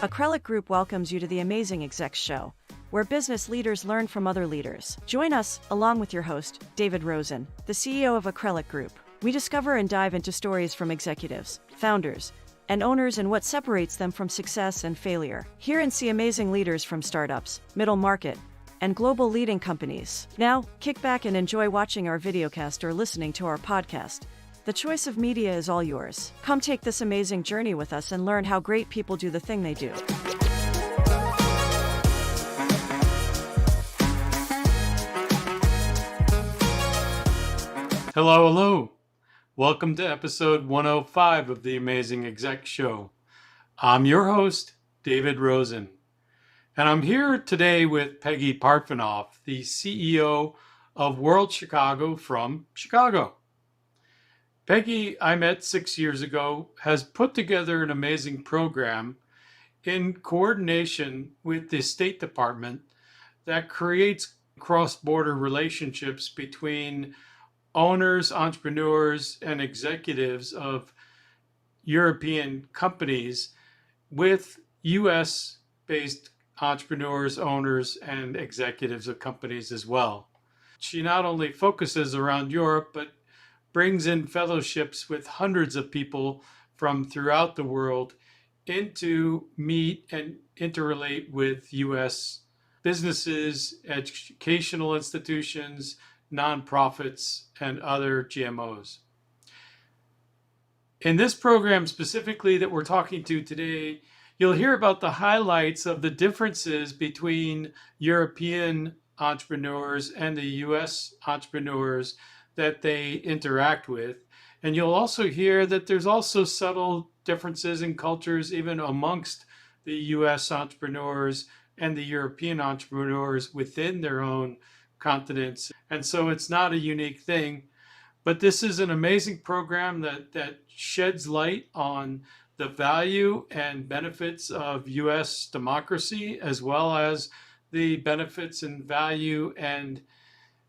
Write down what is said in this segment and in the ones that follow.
Acrelic Group welcomes you to the Amazing Execs show, where business leaders learn from other leaders. Join us, along with your host, David Rosen, the CEO of Acrelic Group. We discover and dive into stories from executives, founders, and owners and what separates them from success and failure. Hear and see amazing leaders from startups, middle market, and global leading companies. Now, kick back and enjoy watching our videocast or listening to our podcast. The choice of media is all yours. Come take this amazing journey with us and learn how great people do the thing they do. Hello, hello. Welcome to episode 105 of the Amazing Exec Show. I'm your host, David Rosen, and I'm here today with Peggy Parfenoff, the CEO of World Chicago from Chicago. Peggy, I met 6 years ago, has put together an amazing program in coordination with the State Department that creates cross-border relationships between owners, entrepreneurs, and executives of European companies with US-based entrepreneurs, owners, and executives of companies as well. She not only focuses around Europe, but brings in fellowships with hundreds of people from throughout the world in to meet and interrelate with US businesses, educational institutions, nonprofits, and other GMOs. In this program specifically that we're talking to today, you'll hear about the highlights of the differences between European entrepreneurs and the US entrepreneurs that they interact with. And you'll also hear that there's also subtle differences in cultures even amongst the US entrepreneurs and the European entrepreneurs within their own continents. And so it's not a unique thing, but this is an amazing program that sheds light on the value and benefits of US democracy, as well as the benefits and value and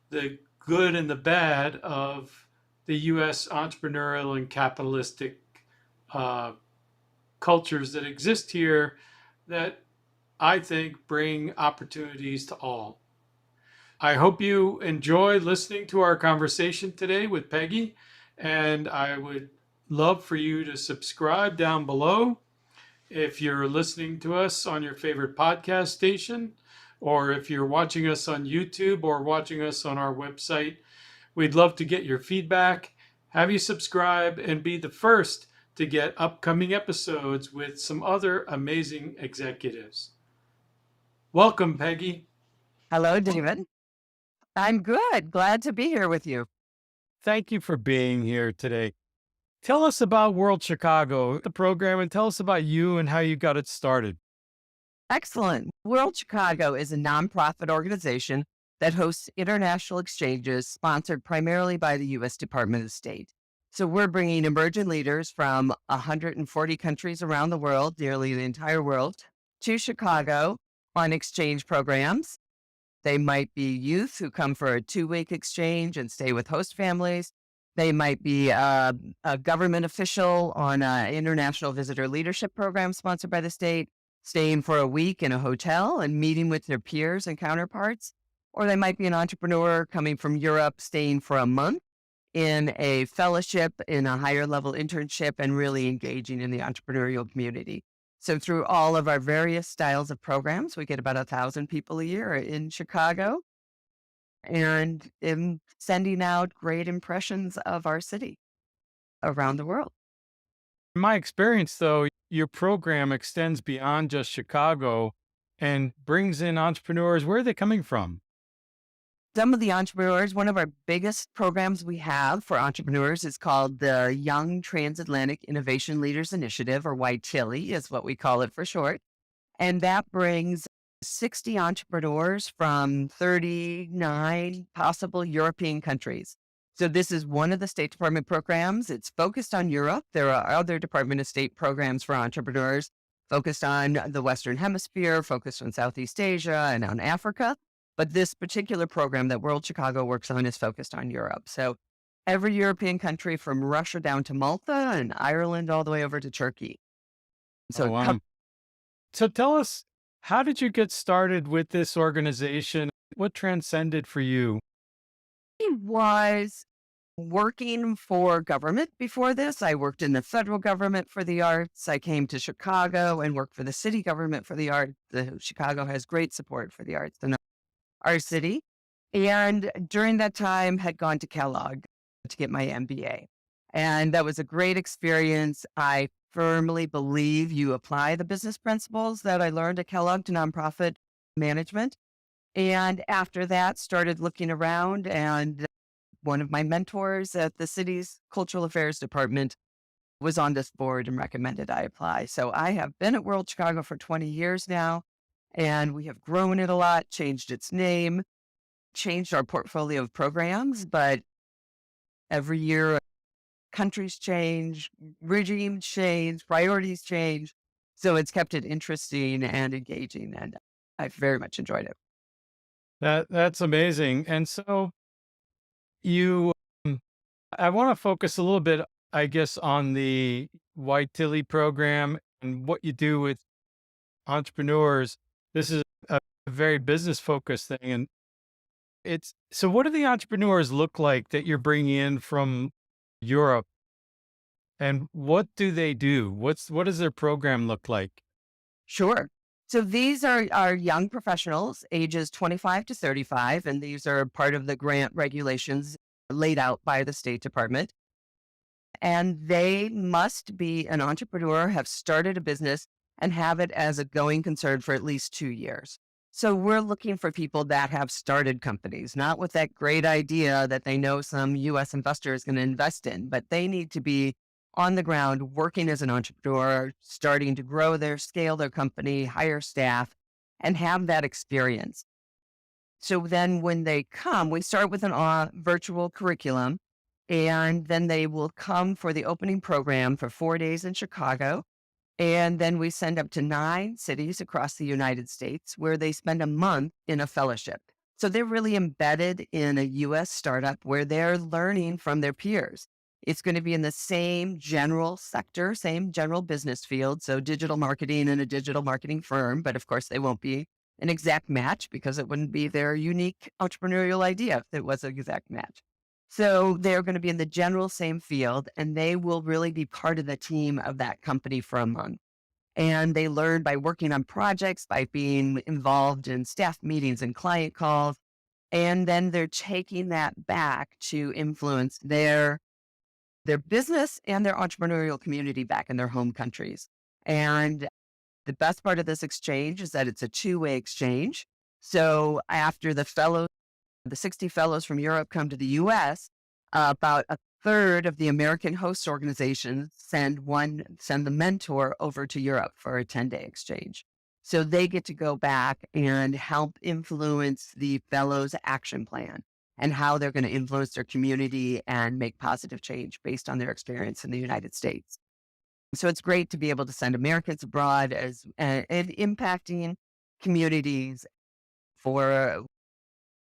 the good and the bad of the US entrepreneurial and capitalistic cultures that exist here that I think bring opportunities to all. I hope you enjoy listening to our conversation today with Peggy, and I would love for you to subscribe down below if you're listening to us on your favorite podcast station, or if you're watching us on YouTube or watching us on our website. We'd love to get your feedback, have you subscribe, and be the first to get upcoming episodes with some other amazing executives. Welcome, Peggy. Hello, David. I'm good. Glad to be here with you. Thank you for being here today. Tell us about World Chicago, the program, and tell us about you and how you got it started. Excellent. World Chicago is a nonprofit organization that hosts international exchanges sponsored primarily by the U.S. Department of State. So we're bringing emerging leaders from 140 countries around the world, nearly the entire world, to Chicago on exchange programs. They might be youth who come for a 2-week exchange and stay with host families. They might be a government official on an international visitor leadership program sponsored by the state, staying for a week in a hotel and meeting with their peers and counterparts. Or they might be an entrepreneur coming from Europe, staying for a month in a fellowship, in a higher level internship, and really engaging in the entrepreneurial community. So through all of our various styles of programs, we get about 1,000 people a year in Chicago, and in sending out great impressions of our city around the world. In my experience, though, your program extends beyond just Chicago and brings in entrepreneurs. Where are they coming from? Some of the entrepreneurs, one of our biggest programs we have for entrepreneurs is called the Young Transatlantic Innovation Leaders Initiative, or YTILI is what we call it for short. And that brings 60 entrepreneurs from 39 possible European countries. So this is one of the State Department programs. It's focused on Europe. There are other Department of State programs for entrepreneurs focused on the Western Hemisphere, focused on Southeast Asia and on Africa. But this particular program that World Chicago works on is focused on Europe. So every European country from Russia down to Malta and Ireland all the way over to Turkey. So So tell us, how did you get started with this organization? What transcended for you? I was working for government before this. I worked in the federal government for the arts. I came to Chicago and worked for the city government for the arts. Chicago has great support for the arts in our city. And during that time had gone to Kellogg to get my MBA. And that was a great experience. I firmly believe you apply the business principles that I learned at Kellogg to nonprofit management. And after that, started looking around, and one of my mentors at the city's cultural affairs department was on this board and recommended I apply. So I have been at World Chicago for 20 years now, and we have grown it a lot, changed its name, changed our portfolio of programs, but every year countries change, regimes change, priorities change. So it's kept it interesting and engaging, and I've very much enjoyed it. That's amazing. And so you, um, I want to focus a little bit, I guess, on the White Tilly program and what you do with entrepreneurs. This is a very business focused thing. And so what do the entrepreneurs look like that you're bringing in from Europe, and what do they do? What does their program look like? Sure. So these are young professionals, ages 25 to 35, and these are part of the grant regulations laid out by the State Department. And they must be an entrepreneur, have started a business, and have it as a going concern for at least 2 years. So we're looking for people that have started companies, not with that great idea that they know some US investor is going to invest in, but they need to be on the ground working as an entrepreneur, starting to grow scale their company, hire staff, and have that experience. So then when they come, we start with an virtual curriculum, and then they will come for the opening program for 4 days in Chicago. And then we send up to 9 cities across the United States where they spend a month in a fellowship. So they're really embedded in a US startup where they're learning from their peers. It's going to be in the same general sector, same general business field. So digital marketing and a digital marketing firm, but of course they won't be an exact match because it wouldn't be their unique entrepreneurial idea if it was an exact match. So they're going to be in the general same field, and they will really be part of the team of that company for a month. And they learn by working on projects, by being involved in staff meetings and client calls. And then they're taking that back to influence their business and their entrepreneurial community back in their home countries. And the best part of this exchange is that it's a two-way exchange. So after the 60 fellows from Europe come to the US, about a third of the American host organizations send the mentor over to Europe for a 10-day exchange. So they get to go back and help influence the fellows' action plan and how they're going to influence their community and make positive change based on their experience in the United States. So it's great to be able to send Americans abroad and impacting communities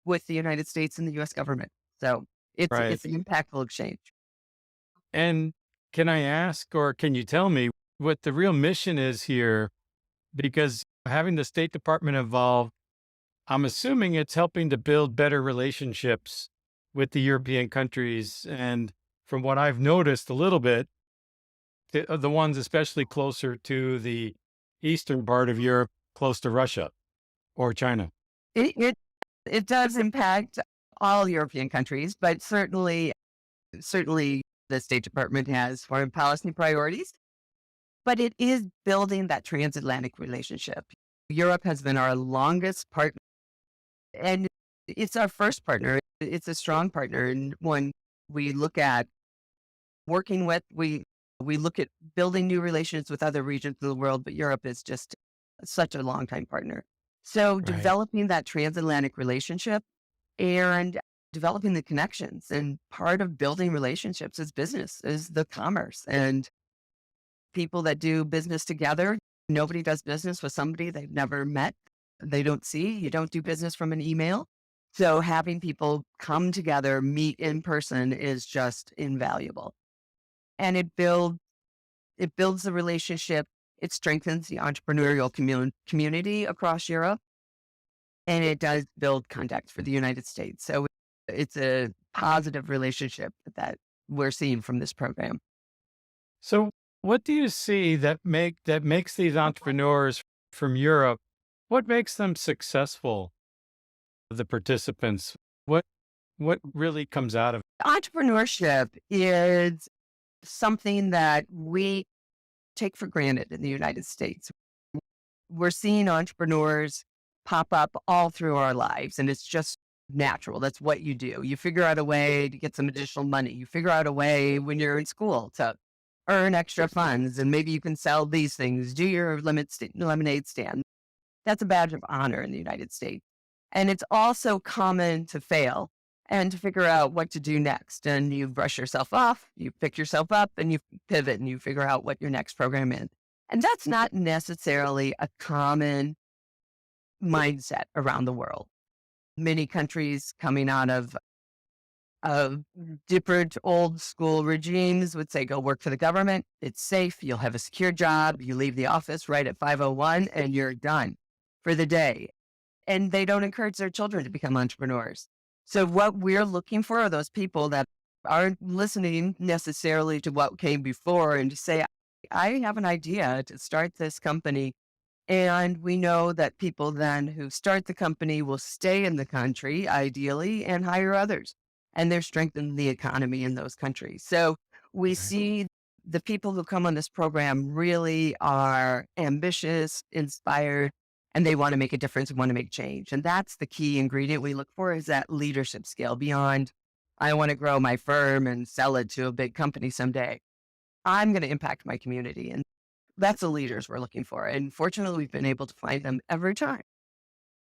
with the United States and the US government. So Right. it's an impactful exchange. And can I ask, or can you tell me what the real mission is here? Because having the State Department involved, I'm assuming it's helping to build better relationships with the European countries. And from what I've noticed a little bit, the ones especially closer to the eastern part of Europe, close to Russia or China. It does impact all European countries, but certainly the State Department has foreign policy priorities. But it is building that transatlantic relationship. Europe has been our longest partner, and it's our first partner. It's a strong partner. And when we look at working with, we look at building new relations with other regions of the world, but Europe is just such a longtime partner. So Right. developing that transatlantic relationship and developing the connections, and part of building relationships is business, is the commerce, and people that do business together. Nobody does business with somebody they've never met, they don't see. You don't do business from an email. So having people come together, meet in person is just invaluable. And it builds the relationship It strengthens the entrepreneurial community across Europe, and it does build contacts for the United States. So it's a positive relationship that we're seeing from this program. So, what do you see that makes these entrepreneurs from Europe? What makes them successful? The participants. What what really comes out of Entrepreneurship is something that we take for granted in the United States. We're seeing entrepreneurs pop up all through our lives, and it's just natural. That's what you do. You figure out a way to get some additional money. You figure out a way when you're in school to earn extra funds, and maybe you can sell these things, do your lemonade stand. That's a badge of honor in the United States. And it's also common to fail and to figure out what to do next. And you brush yourself off, you pick yourself up, and you pivot and you figure out what your next program is. And that's not necessarily a common mindset around the world. Many countries coming out of different old school regimes would say, go work for the government. It's safe. You'll have a secure job. You leave the office right at 5:01 and you're done for the day. And they don't encourage their children to become entrepreneurs. So what we're looking for are those people that aren't listening necessarily to what came before and to say, I have an idea to start this company. And we know that people then who start the company will stay in the country, ideally, and hire others. And they're strengthening the economy in those countries. So we see the people who come on this program really are ambitious, inspired, and they want to make a difference and want to make change. And that's the key ingredient we look for, is that leadership skill beyond, I want to grow my firm and sell it to a big company someday. I'm going to impact my community. And that's the leaders we're looking for. And fortunately, we've been able to find them every time.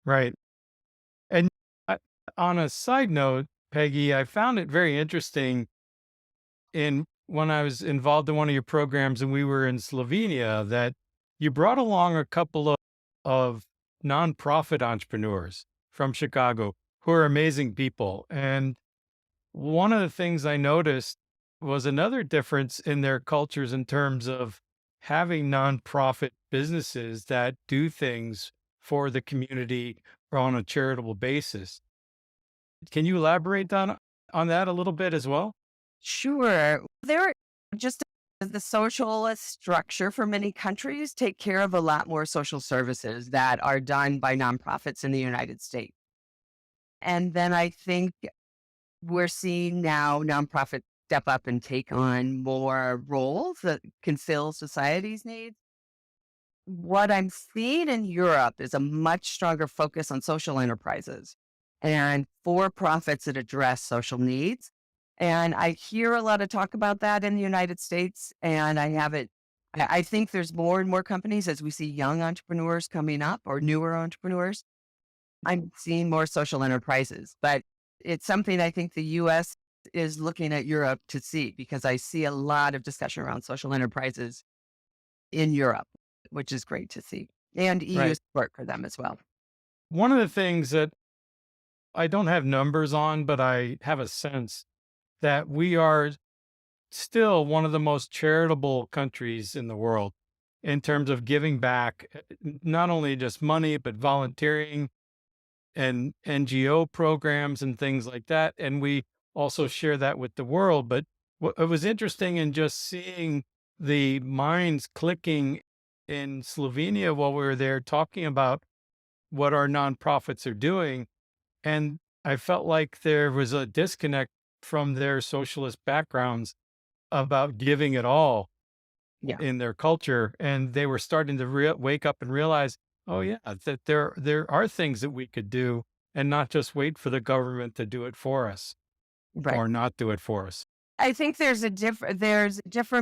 right? And on a side note, Peggy, I found it very interesting in when I was involved in one of your programs and we were in Slovenia that you brought along a couple of nonprofit entrepreneurs from Chicago who are amazing people. And one of the things I noticed was another difference in their cultures in terms of having nonprofit businesses that do things for the community or on a charitable basis. Can you elaborate on that a little bit as well? Sure. They're just the social structure for many countries take care of a lot more social services that are done by nonprofits in the United States. And then I think we're seeing now nonprofits step up and take on more roles that can fill society's needs. What I'm seeing in Europe is a much stronger focus on social enterprises and for-profits that address social needs. And I hear a lot of talk about that in the United States, and I haven't. I think there's more and more companies as we see young entrepreneurs coming up or newer entrepreneurs. I'm seeing more social enterprises, but it's something I think the US is looking at Europe to see, because I see a lot of discussion around social enterprises in Europe, which is great to see, and EU Right. support for them as well. One of the things that I don't have numbers on, but I have a sense that we are still one of the most charitable countries in the world in terms of giving back, not only just money, but volunteering and NGO programs and things like that. And we also share that with the world. But it was interesting in just seeing the minds clicking in Slovenia while we were there talking about what our nonprofits are doing. And I felt like there was a disconnect from their socialist backgrounds about giving it all Yeah, in their culture. And they were starting to wake up and realize, oh yeah, that there are things that we could do and not just wait for the government to do it for us right. or not do it for us. I think there's a different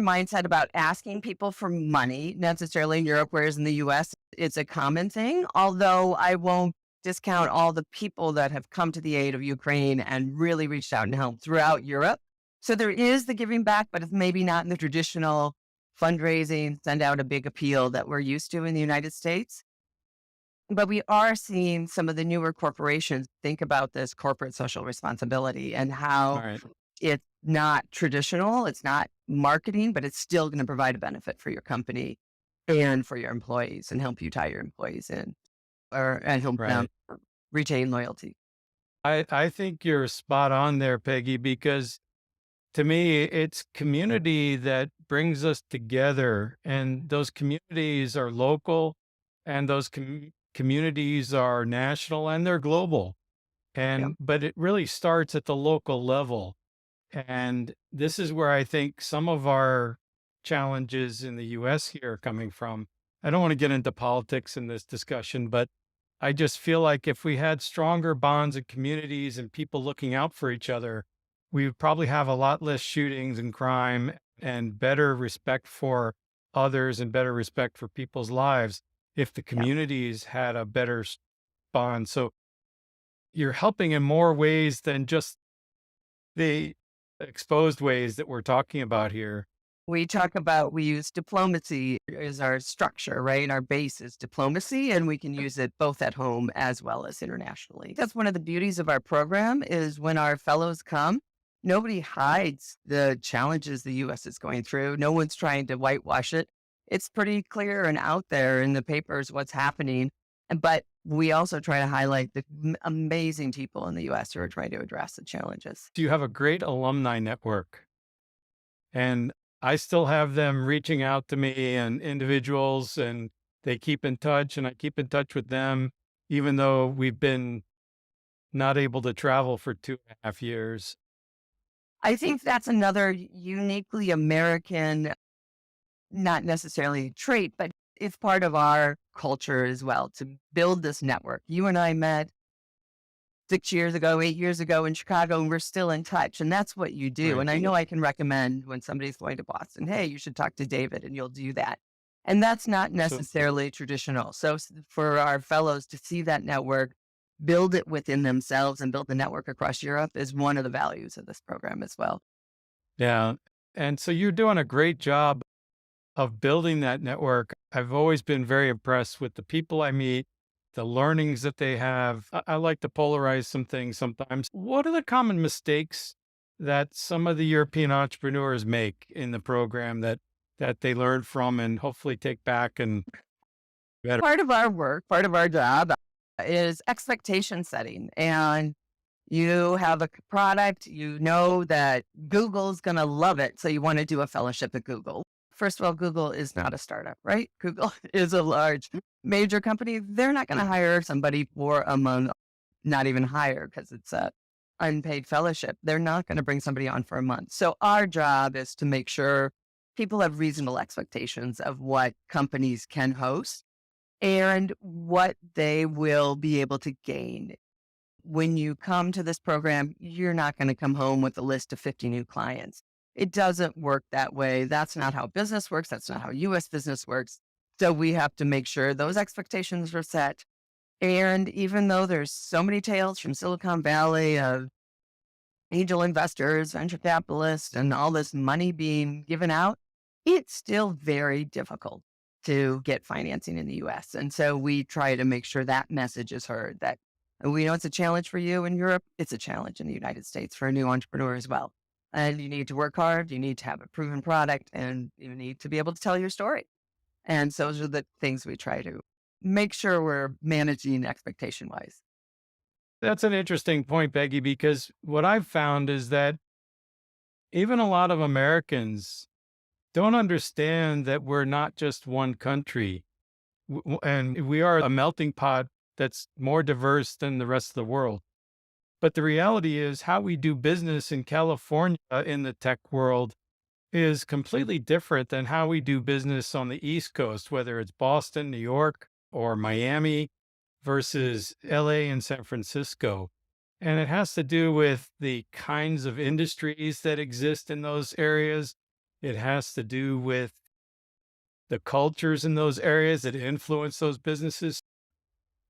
mindset about asking people for money necessarily in Europe, whereas in the US, it's a common thing. Although I won't discount all the people that have come to the aid of Ukraine and really reached out and helped throughout Europe. So there is the giving back, but it's maybe not in the traditional fundraising, send out a big appeal that we're used to in the United States. But we are seeing some of the newer corporations think about this corporate social responsibility and All how right. it's not traditional, it's not marketing, but it's still going to provide a benefit for your company. and for your employees and help you tie your employees in and help them Right. retain loyalty. I think you're spot on there, Peggy, because to me, it's community that brings us together. And those communities are local and those communities are national and they're global. Yeah. But it really starts at the local level. And this is where I think some of our challenges in the US here are coming from. I don't want to get into politics in this discussion, but I just feel like if we had stronger bonds and communities and people looking out for each other, we would probably have a lot less shootings and crime and better respect for others and better respect for people's lives if the Yeah. communities had a better bond. So you're helping in more ways than just the exposed ways that we're talking about here. We use diplomacy as our structure, right? Our base is diplomacy, and we can use it both at home as well as internationally. That's one of the beauties of our program is when our fellows come, nobody hides the challenges the U.S. is going through. No one's trying to whitewash it. It's pretty clear and out there in the papers what's happening. But we also try to highlight the amazing people in the U.S. who are trying to address the challenges. You have a great alumni network, and I still have them reaching out to me and individuals, and they keep in touch, and I keep in touch with them, even though we've been not able to travel for 2.5 years. I think that's another uniquely American, not necessarily trait, but it's part of our culture as well to build this network. You and I met 6 years ago, 8 years ago in Chicago, and we're still in touch. And that's what you do. Right. And I know I can recommend when somebody's going to Boston, hey, you should talk to David, and you'll do that. And that's not So necessarily traditional. So for our fellows to see that network, build it within themselves and build the network across Europe is one of the values of this program as well. yeah. And so you're doing a great job of building that network. I've always been very impressed with the people I meet, the learnings that they have. I like to polarize some things sometimes. What are the common mistakes that some of the European entrepreneurs make in the program that they learn from and hopefully take back and better? Part of our work, part of our job is expectation setting. And you have a product, you know that Google's going to love it. So you want to do a fellowship at Google. First of all, Google is not a startup, right? Google is a large major company. They're not going to hire somebody for a month, not even hire because it's a unpaid fellowship. They're not going to bring somebody on for a month. So our job is to make sure people have reasonable expectations of what companies can host and what they will be able to gain. When you come to this program, you're not going to come home with a list of 50 new clients. It doesn't work that way. That's not how business works. That's not how US business works. So we have to make sure those expectations are set. And even though there's so many tales from Silicon Valley of angel investors, venture capitalists, and all this money being given out, it's still very difficult to get financing in the US. And so we try to make sure that message is heard that we know it's a challenge for you in Europe. It's a challenge in the United States for a new entrepreneur as well. And you need to work hard. You need to have a proven product and you need to be able to tell your story. And so those are the things we try to make sure we're managing expectation wise. That's an interesting point, Peggy, because what I've found is that even a lot of Americans don't understand that we're not just one country. And we are a melting pot that's more diverse than the rest of the world. But the reality is, how we do business in California in the tech world is completely different than how we do business on the East Coast, whether it's Boston, New York, or Miami versus LA and San Francisco. And it has to do with the kinds of industries that exist in those areas. It has to do with the cultures in those areas that influence those businesses.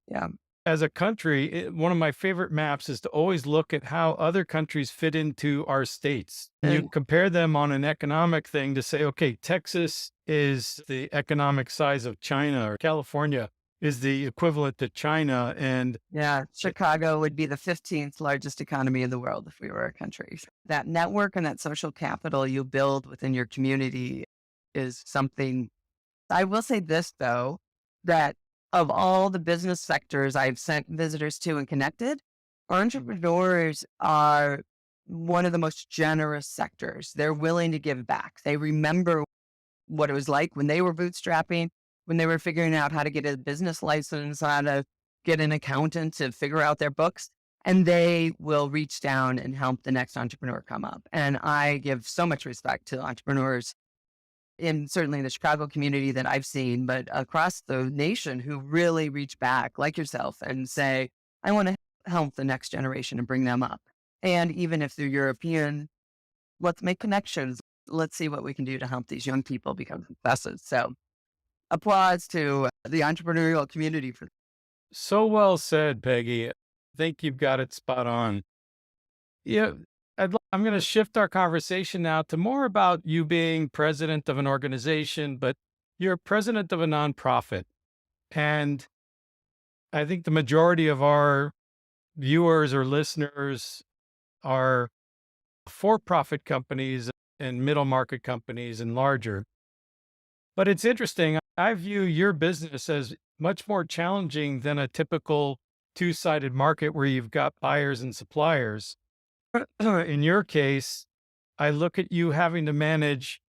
Yeah. As a country, one of my favorite maps is to always look at how other countries fit into our states. And you compare them on an economic thing to say, okay, Texas is the economic size of China, or California is the equivalent to China. And yeah, Chicago would be the 15th largest economy in the world if we were a country. That network and that social capital you build within your community is something I will say this, though, that of all the business sectors I've sent visitors to and connected, entrepreneurs are one of the most generous sectors. They're willing to give back. They remember what it was like when they were bootstrapping, when they were figuring out how to get a business license, how to get an accountant to figure out their books, and they will reach down and help the next entrepreneur come up. And I give so much respect to entrepreneurs in certainly the Chicago community that I've seen, but across the nation who really reach back, like yourself, and say, I want to help the next generation and bring them up. And even if they're European, let's make connections. Let's see what we can do to help these young people become successes. So applause to the entrepreneurial community for. So well said, Peggy. I think you've got it spot on. Yeah, I'm going to shift our conversation now to more about you being president of an organization, but you're president of a nonprofit. And I think the majority of our viewers or listeners are for-profit companies and middle market companies and larger. But it's interesting. I view your business as much more challenging than a typical two-sided market where you've got buyers and suppliers. In your case, I look at you having to manage,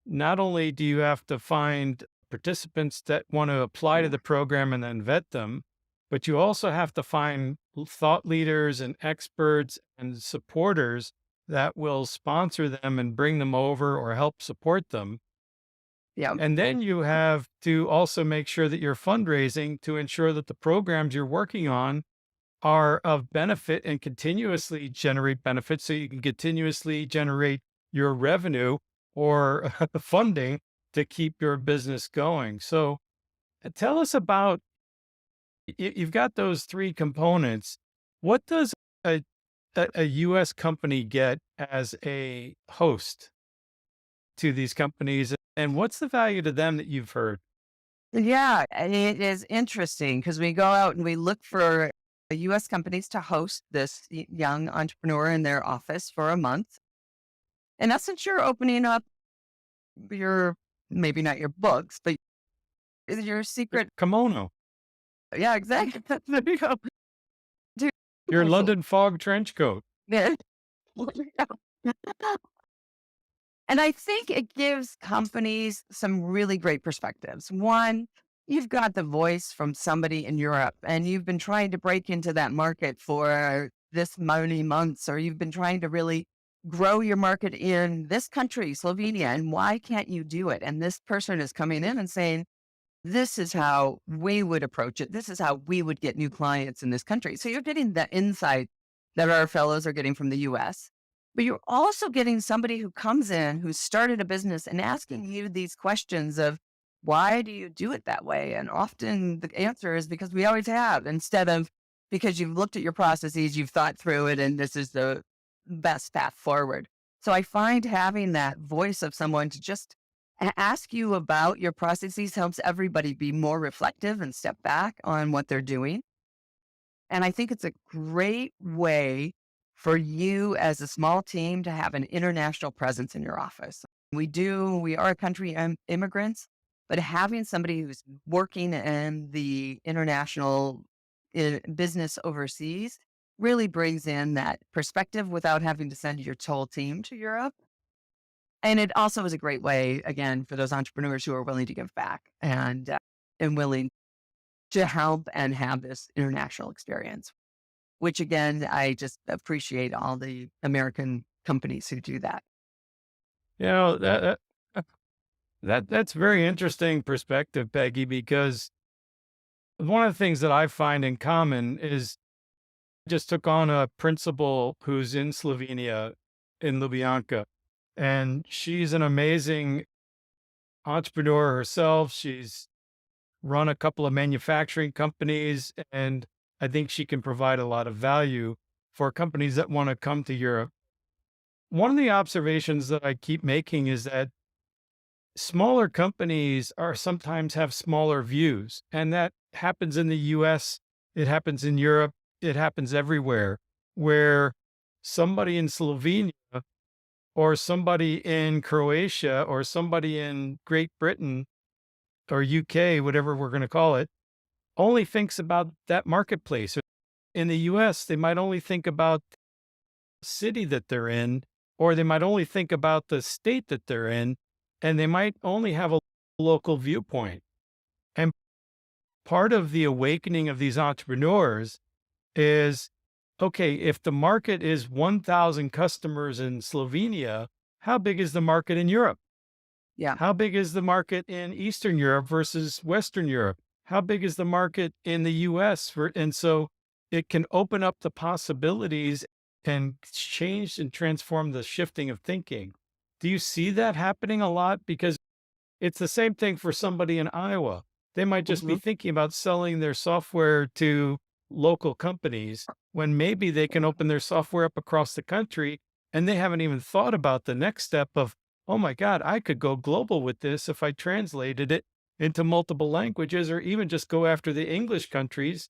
not only do you have to find participants that want to apply to the program and then vet them, but you also have to find thought leaders and experts and supporters that will sponsor them and bring them over or help support them. Yeah. And then you have to also make sure that you're fundraising to ensure that the programs you're working on are of benefit and continuously generate benefits so you can continuously generate your revenue or the funding to keep your business going. So tell us about, you've got those three components. What does a US company get as a host to these companies, and what's the value to them that you've heard? Yeah, and it is interesting because we go out and we look for US companies to host this young entrepreneur in their office for a month. In essence, you're opening up your, maybe not your books, but your secret. Kimono, Yeah, exactly. There you go. Dude, your London fog trench coat. yeah. And I think it gives companies some really great perspectives. One, you've got the voice from somebody in Europe and you've been trying to break into that market for this many months, or you've been trying to really grow your market in this country, Slovenia, and why can't you do it? And this person is coming in and saying, this is how we would approach it. This is how we would get new clients in this country. So you're getting that insight that our fellows are getting from the US, but you're also getting somebody who comes in, who's started a business and asking you these questions of, why do you do it that way? And often the answer is because we always have, instead of because you've looked at your processes, you've thought through it, and this is the best path forward. So I find having that voice of someone to just ask you about your processes helps everybody be more reflective and step back on what they're doing. And I think it's a great way for you as a small team to have an international presence in your office. We are a country immigrants, but having somebody who's working in the international business overseas really brings in that perspective without having to send your whole team to Europe. And it also is a great way, again, for those entrepreneurs who are willing to give back and willing to help and have this international experience, which again, I just appreciate all the American companies who do that. You know, that's very interesting perspective, Peggy, because one of the things that I find in common is I just took on a principal who's in Slovenia, in Ljubljanka, and she's an amazing entrepreneur herself. She's run a couple of manufacturing companies, and I think she can provide a lot of value for companies that want to come to Europe. One of the observations that I keep making is that smaller companies are sometimes have smaller views, and that happens in the US, it happens in Europe, it happens everywhere, where somebody in Slovenia or somebody in Croatia or somebody in Great Britain or UK, whatever we're going to call it, only thinks about that marketplace. In the US, they might only think about the city that they're in, or they might only think about the state that they're in, and they might only have a local viewpoint. And part of the awakening of these entrepreneurs is, okay, if the market is 1,000 customers in Slovenia, how big is the market in Europe? Yeah. How big is the market in Eastern Europe versus Western Europe? How big is the market in the US? And so it can open up the possibilities and change and transform the shifting of thinking. Do you see that happening a lot? Because it's the same thing for somebody in Iowa. They might just be Mhm. thinking about selling their software to local companies when maybe they can open their software up across the country, and they haven't even thought about the next step of, oh my God, I could go global with this if I translated it into multiple languages, or even just go after the English countries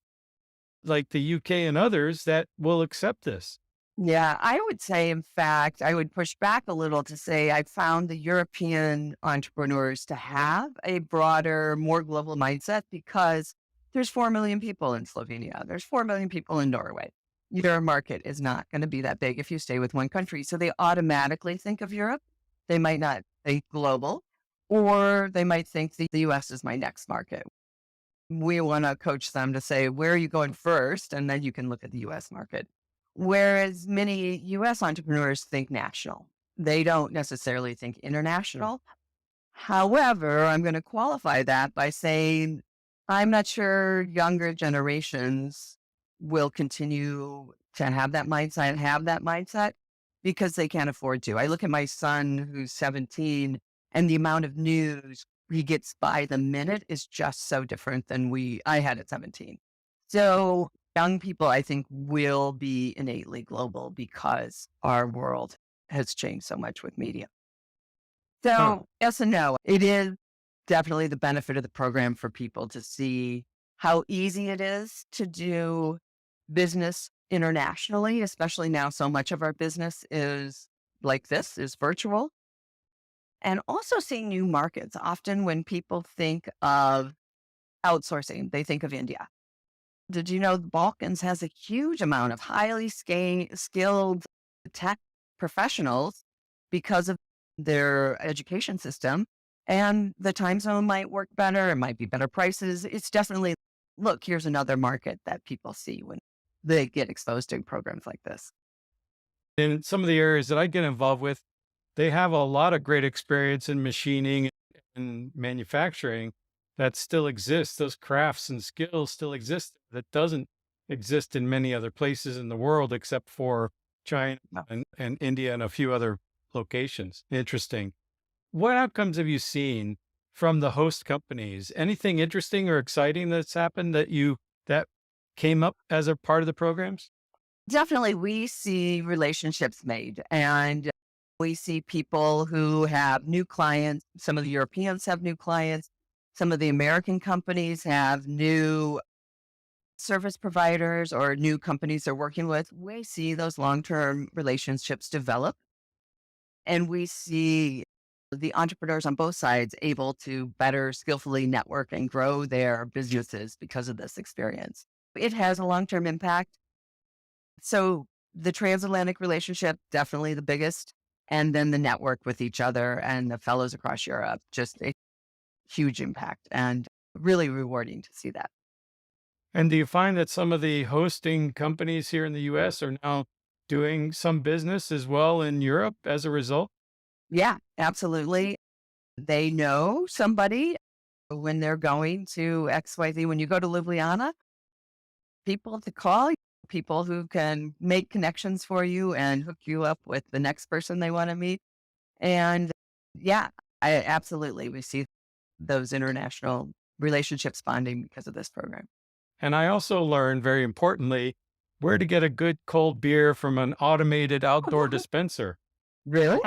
like the UK and others that will accept this. Yeah, I would say, in fact, I would push back a little to say I found the European entrepreneurs to have a broader, more global mindset because there's 4 million people in Slovenia. There's 4 million people in Norway. Your market is not going to be that big if you stay with one country. So they automatically think of Europe. They might not think global, or they might think the US is my next market. We want to coach them to say, where are you going first? And then you can look at the US market. Whereas many US entrepreneurs think national, they don't necessarily think international. However, I'm going to qualify that by saying I'm not sure younger generations will continue to have that mindset because they can't afford to. I look at my son who's 17 and the amount of news he gets by the minute is just so different than I had at 17. So young people, I think, will be innately global because our world has changed so much with media. Huh. So yes and no. It is definitely the benefit of the program for people to see how easy it is to do business internationally, especially now so much of our business is like this, is virtual. And also seeing new markets. Often when people think of outsourcing, they think of India. Did you know the Balkans has a huge amount of highly skilled tech professionals because of their education system? And the time zone might work better. It might be better prices. It's definitely, look, here's another market that people see when they get exposed to programs like this. In some of the areas that I get involved with, they have a lot of great experience in machining and manufacturing that still exists. Those crafts and skills still exist that doesn't exist in many other places in the world except for China Wow. and India and a few other locations. Interesting. What outcomes have you seen from the host companies? Anything interesting or exciting that's happened that came up as a part of the programs? Definitely, we see relationships made and we see people who have new clients. Some of the Europeans have new clients. Some of the American companies have new service providers or new companies they're working with. We see those long-term relationships develop and we see the entrepreneurs on both sides able to better skillfully network and grow their businesses because of this experience. It has a long-term impact. So the transatlantic relationship, definitely the biggest. And then the network with each other and the fellows across Europe, just a huge impact and really rewarding to see that. And do you find that some of the hosting companies here in the US are now doing some business as well in Europe as a result? Yeah, absolutely. They know somebody when they're going to XYZ. When you go to Ljubljana, people to call, people who can make connections for you and hook you up with the next person they want to meet. And yeah, absolutely. We see those international relationships bonding because of this program. And I also learned, very importantly, where to get a good cold beer from an automated outdoor dispenser. Really?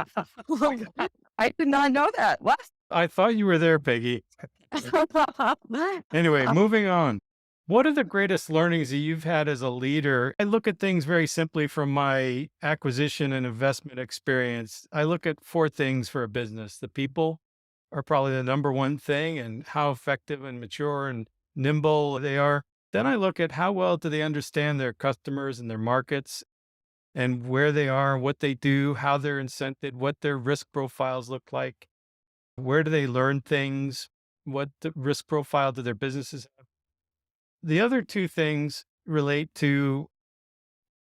I did not know that. What? I thought you were there, Peggy. Anyway, moving on. What are the greatest learnings that you've had as a leader? I look at things very simply from my acquisition and investment experience. I look at four things for a business: the people, are probably the number one thing, and how effective and mature and nimble they are. Then I look at how well do they understand their customers and their markets and where they are, what they do, how they're incented, what their risk profiles look like, where do they learn things, what the risk profile do their businesses have. The other two things relate to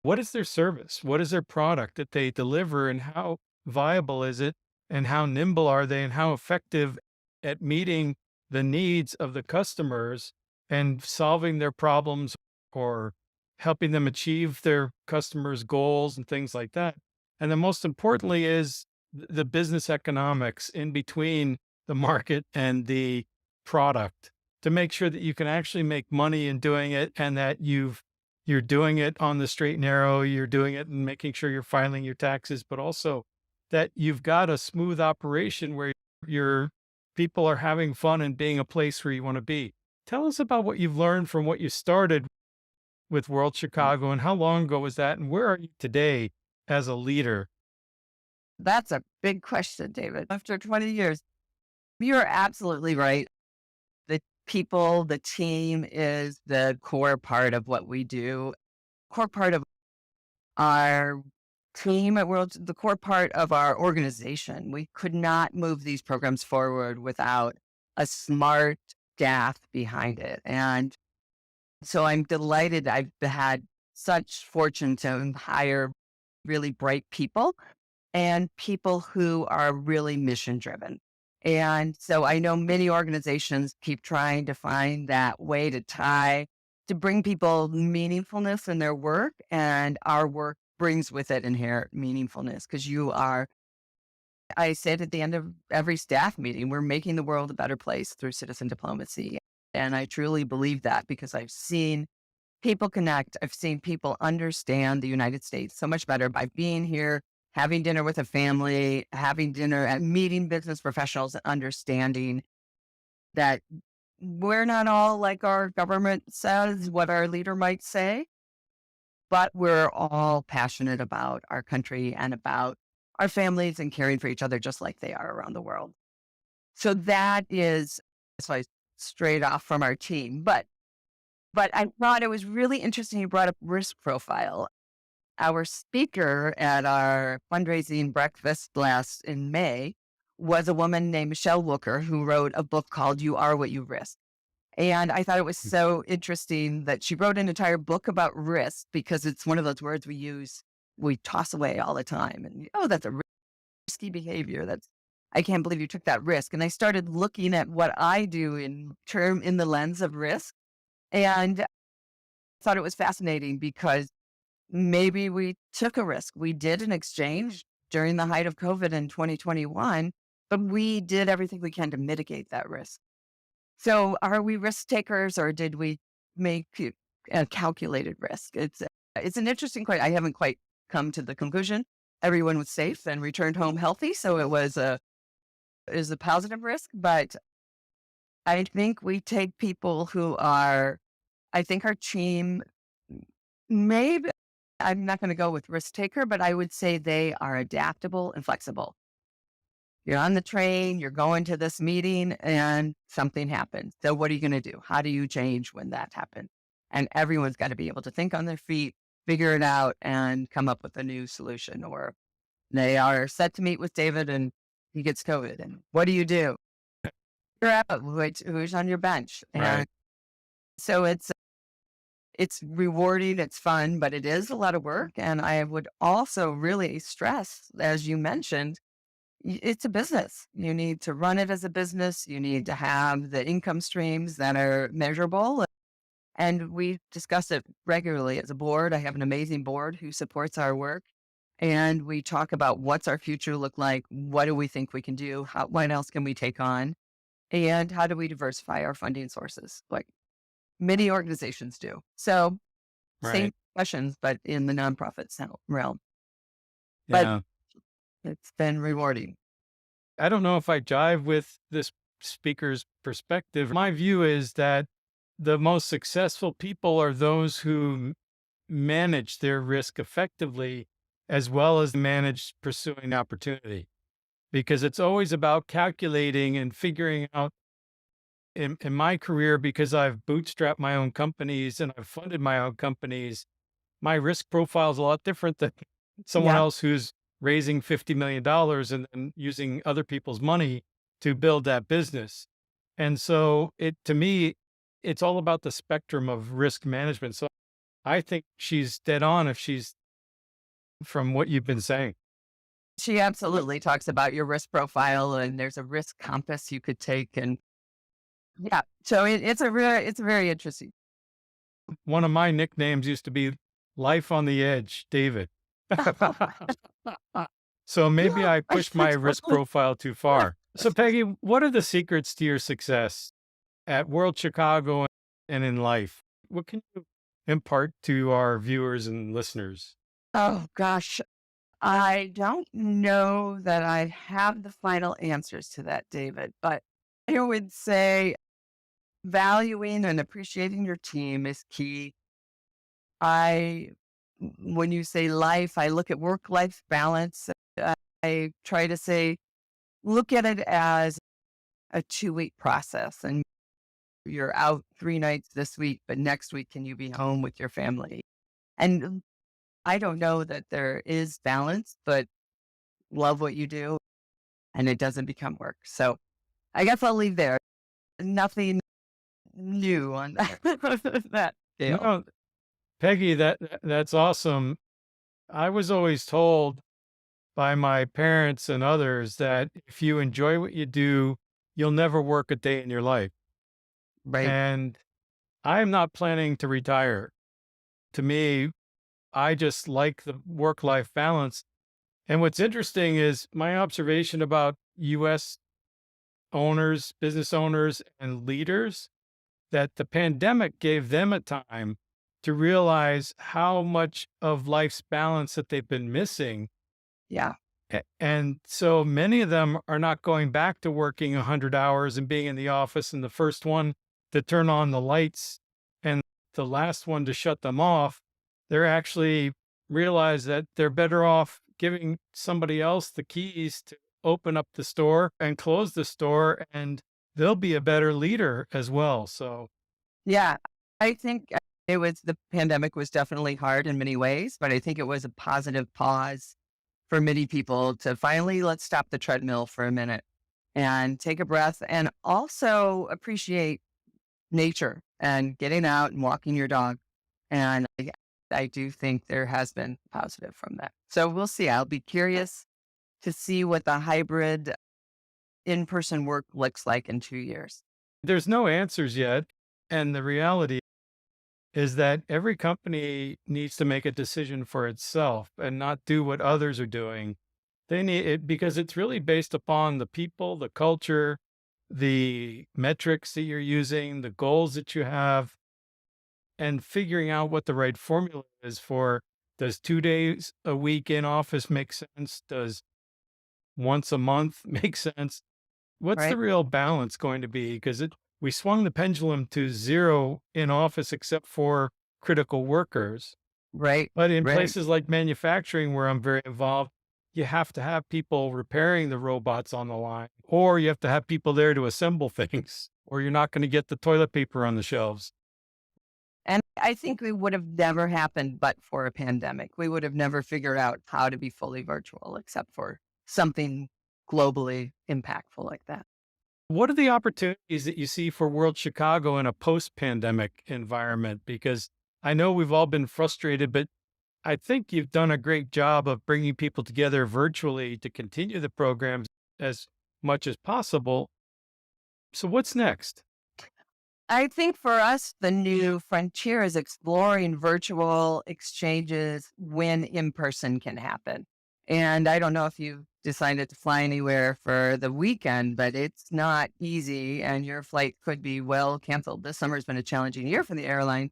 what is their service? What is their product that they deliver, and how viable is it? And how nimble are they, and how effective at meeting the needs of the customers and solving their problems, or helping them achieve their customers' goals and things like that. And then most importantly is the business economics in between the market and the product, to make sure that you can actually make money in doing it, and that you're doing it on the straight and narrow, you're doing it and making sure you're filing your taxes, but also that you've got a smooth operation where your people are having fun and being a place where you want to be. Tell us about what you've learned from what you started with World Chicago, and how long ago was that, and where are you today as a leader? That's a big question, David. After 20 years, you're absolutely right. The people, the team is the core part of what we do. Core part of our team at World, the core part of our organization. We could not move these programs forward without a smart staff behind it. And so I'm delighted I've had such fortune to hire really bright people and people who are really mission driven. And so I know many organizations keep trying to find that way to bring people meaningfulness in their work. And our work brings with it inherent meaningfulness, because I said at the end of every staff meeting, we're making the world a better place through citizen diplomacy. And I truly believe that, because I've seen people connect. I've seen people understand the United States so much better by being here, having dinner with a family, having dinner and meeting business professionals, and understanding that we're not all like our government says, what our leader might say, but we're all passionate about our country and about our families and caring for each other just like they are around the world. So that's why straight off from our team. But I thought it was really interesting you brought up risk profile. Our speaker at our fundraising breakfast last in May was a woman named Michelle Wooker, who wrote a book called You Are What You Risk. And I thought it was so interesting that she wrote an entire book about risk, because it's one of those words we toss away all the time. And, oh, that's a risky behavior. I can't believe you took that risk. And I started looking at what I do in the lens of risk, and thought it was fascinating, because maybe we took a risk. We did an exchange during the height of COVID in 2021, but we did everything we can to mitigate that risk. So are we risk takers, or did we make a calculated risk? It's an interesting question. I haven't quite come to the conclusion. Everyone was safe and returned home healthy, so it was a positive risk. But I think we take people I think our team, maybe, I'm not going to go with risk taker, but I would say they are adaptable and flexible. You're on the train, you're going to this meeting, and something happens. So what are you going to do? How do you change when that happens? And everyone's got to be able to think on their feet, figure it out, and come up with a new solution. Or they are set to meet with David and he gets COVID. And what do you do? Figure out who's on your bench. Right. And so it's rewarding, it's fun, but it is a lot of work. And I would also really stress, as you mentioned, it's a business. You need to run it as a business. You need to have the income streams that are measurable. And we discuss it regularly as a board. I have an amazing board who supports our work. And we talk about what's our future look like? What do we think we can do? What else can we take on? And how do we diversify our funding sources? Like many organizations do. So same Right. questions, but in the nonprofit realm. Yeah. But it's been rewarding. I don't know if I jive with this speaker's perspective. My view is that the most successful people are those who manage their risk effectively, as well as manage pursuing opportunity. because it's always about calculating and figuring out in my career, because I've bootstrapped my own companies and I've funded my own companies, my risk profile is a lot different than someone Yeah. else who's raising $50 million dollars and then using other people's money to build that business. And so to me, it's all about the spectrum of risk management. So I think she's dead on if she's from what you've been saying. She absolutely talks about your risk profile, and there's a risk compass you could take. And yeah, so it's very interesting. One of my nicknames used to be Life on the Edge, David. So maybe I pushed my risk profile too far. So Peggy, what are the secrets to your success at World Chicago and in life? What can you impart to our viewers and listeners? Oh gosh, I don't know that I have the final answers to that, David, but I would say valuing and appreciating your team is key. I, when you say life, I look at work-life balance. I try to say, look at it as a 2-week process, and you're out 3 nights this week, but next week, can you be home with your family? And I don't know that there is balance, but love what you do and it doesn't become work. So I guess I'll leave there. Nothing new on that scale. No, Peggy, that's awesome. I was always told by my parents and others that if you enjoy what you do, you'll never work a day in your life. Right. And I'm not planning to retire. To me, I just like the work-life balance. And what's interesting is my observation about US owners, business owners, and leaders, that the pandemic gave them a time to realize how much of life's balance that they've been missing. Yeah. And so many of them are not going back to working 100 hours and being in the office and the first one to turn on the lights and the last one to shut them off. They're actually realize that they're better off giving somebody else the keys to open up the store and close the store, and they'll be a better leader as well. So Yeah. I think the pandemic was definitely hard in many ways, but I think it was a positive pause for many people to finally let's stop the treadmill for a minute and take a breath and also appreciate nature and getting out and walking your dog. And I do think there has been positive from that. So we'll see. I'll be curious to see what the hybrid in-person work looks like in 2 years. there's no answers yet. And the reality is that every company needs to make a decision for itself and not do what others are doing. They need it because it's really based upon the people, the culture, the metrics that you're using, the goals that you have, and figuring out what the right formula is for. Does 2 days a week in office make sense? Does once a month make sense? What's the Right? real balance going to be? Because we swung the pendulum to zero in office except for critical workers. Right. But in Right. places like manufacturing, where I'm very involved, you have to have people repairing the robots on the line, or you have to have people there to assemble things, or you're not going to get the toilet paper on the shelves. And I think we would have never happened but for a pandemic. We would have never figured out how to be fully virtual except for something globally impactful like that. What are the opportunities that you see for World Chicago in a post-pandemic environment? Because I know we've all been frustrated, but I think you've done a great job of bringing people together virtually to continue the programs as much as possible. So what's next? I think for us, the new frontier is exploring virtual exchanges when in person can happen. And I don't know if you've decided to fly anywhere for the weekend, but it's not easy and your flight could be well canceled. This summer has been a challenging year for the airline.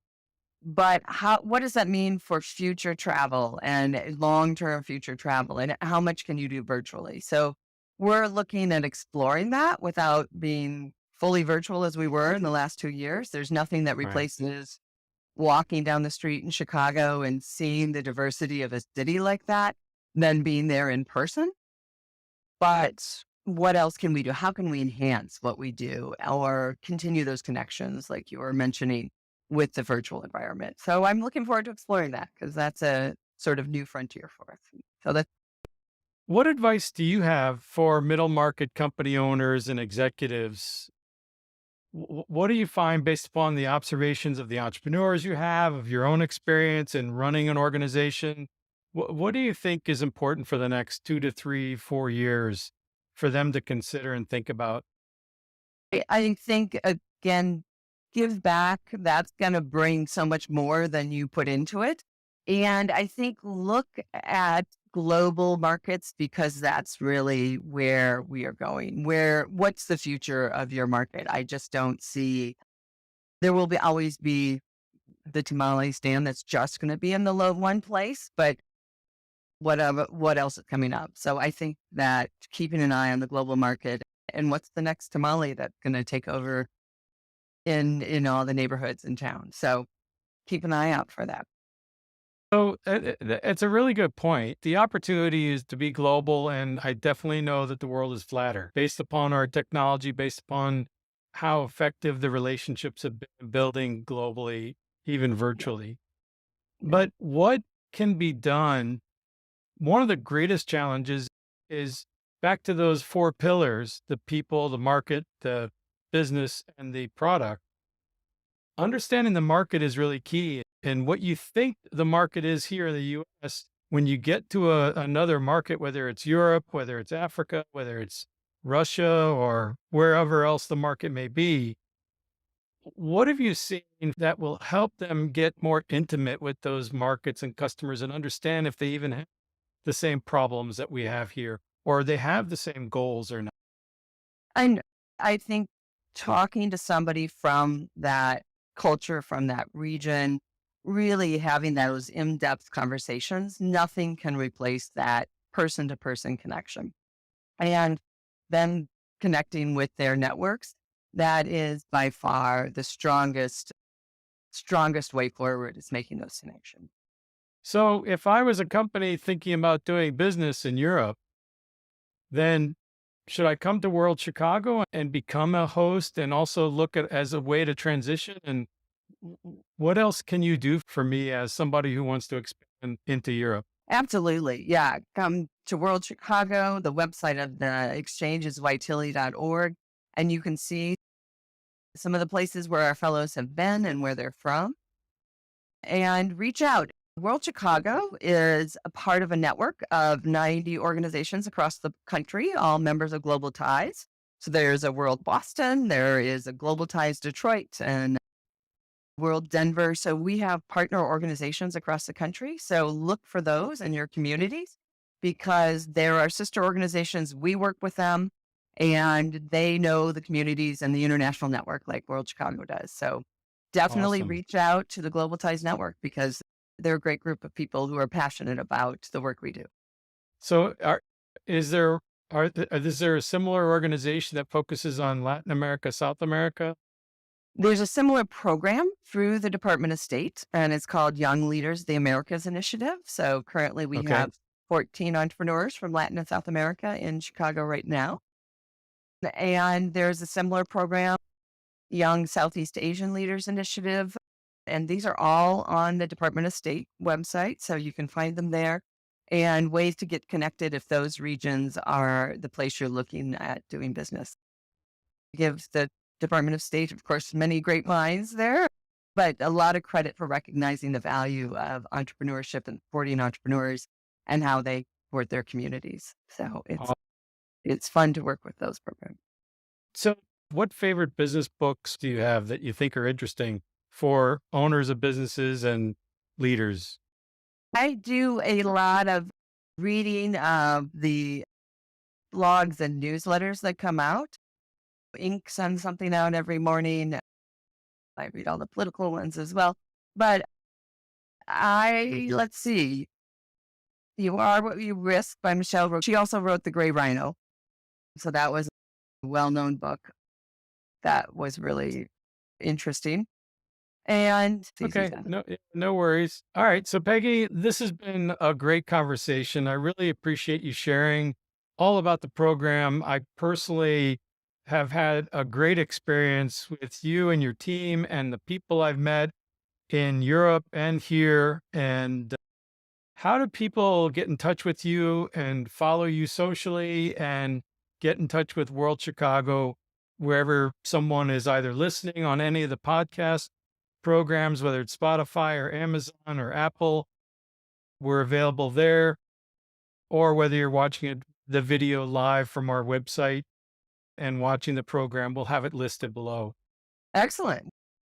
But what does that mean for future travel and long-term future travel? And how much can you do virtually? So we're looking at exploring that without being fully virtual as we were in the last 2 years. There's nothing that Right. replaces walking down the street in Chicago and seeing the diversity of a city like that than being there in person. But what else can we do? How can we enhance what we do or continue those connections, like you were mentioning, with the virtual environment? So I'm looking forward to exploring that because that's a sort of new frontier for us. So that's What advice do you have for middle market company owners and executives? What do you find based upon the observations of the entrepreneurs you have, of your own experience in running an organization? What do you think is important for the next 2 to 3, 4 years for them to consider and think about? I think, again, give back. That's going to bring so much more than you put into it. And I think look at global markets because that's really where we are going. What's the future of your market? I just don't see, there will always be the tamale stand that's just going to be in the low one place, but whatever, what else is coming up? So I think that keeping an eye on the global market and what's the next tamale that's going to take over in all the neighborhoods in town. So keep an eye out for that. So it's a really good point. The opportunity is to be global, and I definitely know that the world is flatter based upon our technology, based upon how effective the relationships have been building globally, even Yeah, virtually. yeah. But what can be done? One of the greatest challenges is back to those four pillars: the people, the market, the business, and the product. Understanding the market is really key. And what you think the market is here in the US, when you get to another market, whether it's Europe, whether it's Africa, whether it's Russia, or wherever else the market may be, what have you seen that will help them get more intimate with those markets and customers and understand if they even have the same problems that we have here, or they have the same goals or not? And I think talking to somebody from that culture, from that region, really having those in-depth conversations, nothing can replace that person to person connection. And then connecting with their networks, that is by far the strongest way forward is making those connections. So if I was a company thinking about doing business in Europe, then should I come to World Chicago and become a host and also look at as a way to transition? And what else can you do for me as somebody who wants to expand into Europe? Absolutely. Yeah. Come to World Chicago. The website of the exchange is vitality.org. And you can see some of the places where our fellows have been and where they're from and reach out. World Chicago is a part of a network of 90 organizations across the country, all members of Global Ties. So there's a World Boston, there is a Global Ties Detroit, and World Denver. So we have partner organizations across the country. So look for those in your communities because there are sister organizations. We work with them and they know the communities and the international network like World Chicago does. So definitely Awesome. reach out to the Global Ties Network because they're a great group of people who are passionate about the work we do. So is there, is there a similar organization that focuses on Latin America, South America? There's a similar program through the Department of State, and it's called Young Leaders, the Americas Initiative. So currently we Okay. have 14 entrepreneurs from Latin and South America in Chicago right now. And there's a similar program, Young Southeast Asian Leaders Initiative. And these are all on the Department of State website. So you can find them there and ways to get connected if those regions are the place you're looking at doing business. Give the Department of State, of course, many great minds there, but a lot of credit for recognizing the value of entrepreneurship and supporting entrepreneurs and how they support their communities. So Aw- it's fun to work with those programs. So what favorite business books do you have that you think are interesting for owners of businesses and leaders? I do a lot of reading of the blogs and newsletters that come out. Inc. sends something out every morning. I read all the political ones as well. But let's see, You Are What You Risk by Michelle Roach. She also wrote The Gray Rhino. So that was a well-known book that was really interesting. And it's easy Okay, to no worries. All right, so Peggy, this has been a great conversation. I really appreciate you sharing all about the program. I personally have had a great experience with you and your team and the people I've met in Europe and here. And how do people get in touch with you and follow you socially and get in touch with World Chicago, wherever someone is either listening on any of the podcast programs, whether it's Spotify or Amazon or Apple? We're available there, or whether you're watching the video live from our website and watching the program, we'll have it listed below. Excellent.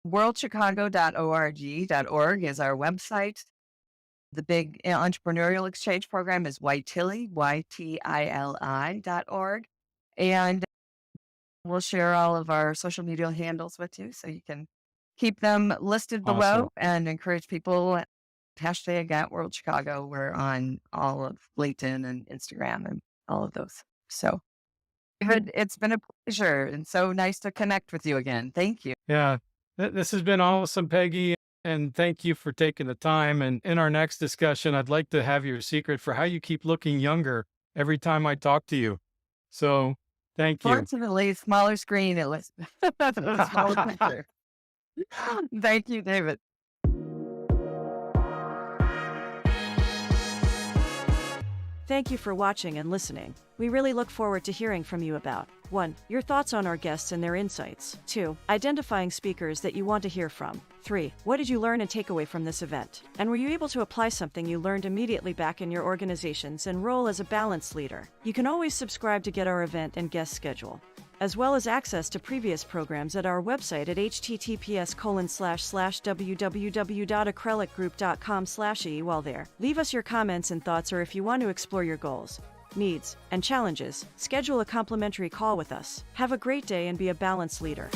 worldchicago.org is our website. The big entrepreneurial exchange program is YTILI, YTILI.org. And we'll share all of our social media handles with you so you can keep them listed below. Awesome. And encourage people. Hashtag at World Chicago. We're on all of LinkedIn and Instagram and all of those. So it's been a pleasure and so nice to connect with you again. Thank you. Yeah, this has been awesome, Peggy. And thank you for taking the time. And in our next discussion, I'd like to have your secret for how you keep looking younger every time I talk to you. So thank you. Fortunately, smaller screen, Elizabeth. Smaller picture. Thank you, David. Thank you for watching and listening. We really look forward to hearing from you about 1. Your thoughts on our guests and their insights. 2. Identifying speakers that you want to hear from. 3. What did you learn and take away from this event? And were you able to apply something you learned immediately back in your organizations and role as a balanced leader? You can always subscribe to get our event and guest schedule, as well as access to previous programs at our website at https://www.acrelicgroup.com/e. While there, leave us your comments and thoughts, or if you want to explore your goals, needs, and challenges, schedule a complimentary call with us. Have a great day and be a balanced leader.